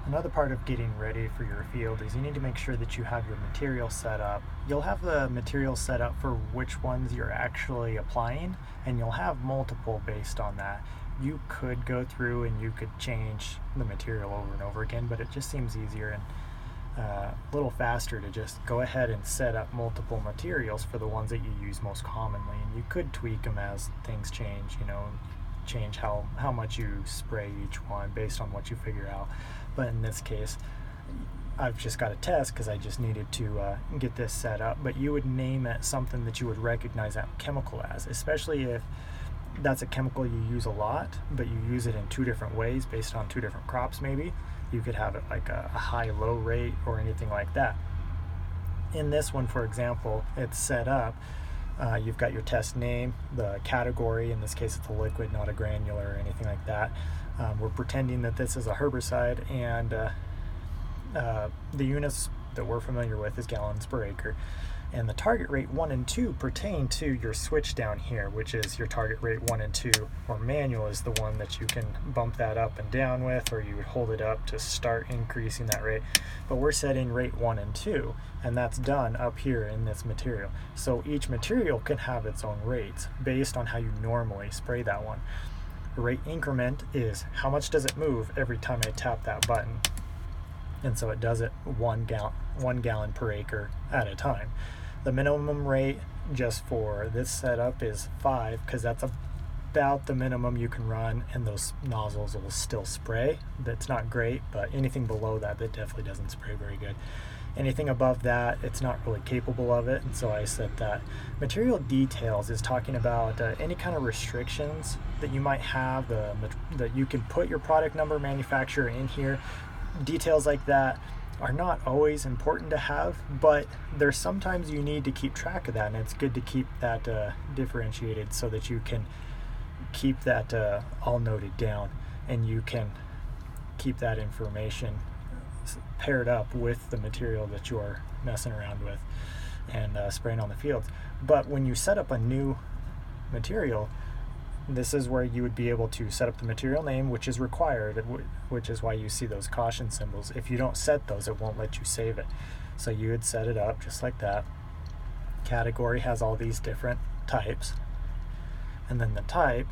Another part of getting ready for your field is you need to make sure that you have your material set up. You'll have the material set up for which ones you're actually applying, and you'll have multiple based on that. You could go through and you could change the material over and over again, but it just seems easier and a little faster to just go ahead and set up multiple materials for the ones that you use most commonly. And you could tweak them as things change, change how much you spray each one based on what you figure out. But in this case, I've just got a test because I just needed to get this set up. But you would name it something that you would recognize that chemical as, especially if that's a chemical you use a lot, but you use it in two different ways based on two different crops maybe. You could have it like a high-low rate or anything like that. In this one, for example, it's set up. You've got your test name, the category, in this case it's a liquid, not a granular or anything like that. We're pretending that this is a herbicide, and the units that we're familiar with is gallons per acre. And the target rate 1 and 2 pertain to your switch down here, which is your target rate 1 and 2, or manual is the one that you can bump that up and down with, or you would hold it up to start increasing that rate. But we're setting rate 1 and 2, and that's done up here in this material. So each material can have its own rates based on how you normally spray that one. The rate increment is how much does it move every time I tap that button. And so it does it 1 gallon per acre at a time. The minimum rate just for this setup is 5, because that's about the minimum you can run, and those nozzles will still spray. That's not great, but anything below that definitely doesn't spray very good. Anything above that, it's not really capable of it, and so I said that. Material details is talking about any kind of restrictions that you might have, that you can put your product number, manufacturer in here. Details like that are not always important to have, but there's sometimes you need to keep track of that, and it's good to keep that differentiated so that you can keep that all noted down, and you can keep that information paired up with the material that you're messing around with and spraying on the fields. But when you set up a new material, this is where you would be able to set up the material name, which is required, which is why you see those caution symbols. If you don't set those, it won't let you save it. So you would set it up just like that. Category has all these different types, and then the type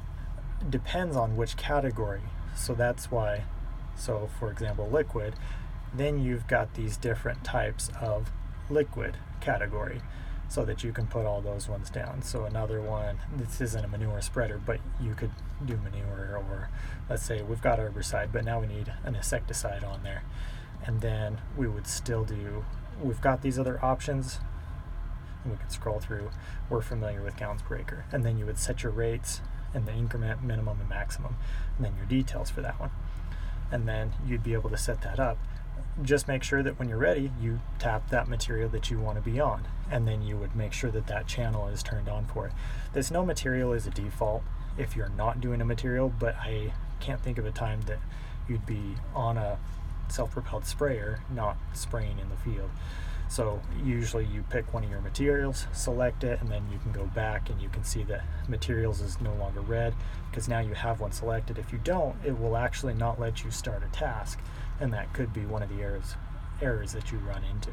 depends on which category. So that's why, so for example, liquid, then you've got these different types of liquid category, so that you can put all those ones down. So another one, this isn't a manure spreader, but you could do manure, or let's say we've got herbicide, but now we need an insecticide on there. And then we would still do, we've got these other options, and we could scroll through. We're familiar with gallons per acre. And then you would set your rates and the increment, minimum and maximum, and then your details for that one. And then you'd be able to set that up. Just make sure that when you're ready, you tap that material that you want to be on, and then you would make sure that that channel is turned on for it. There's no material as a default if you're not doing a material, but I can't think of a time that you'd be on a self-propelled sprayer not spraying in the field. So usually you pick one of your materials, select it, and then you can go back and you can see that materials is no longer red, because now you have one selected. If you don't, it will actually not let you start a task, and that could be one of the errors that you run into.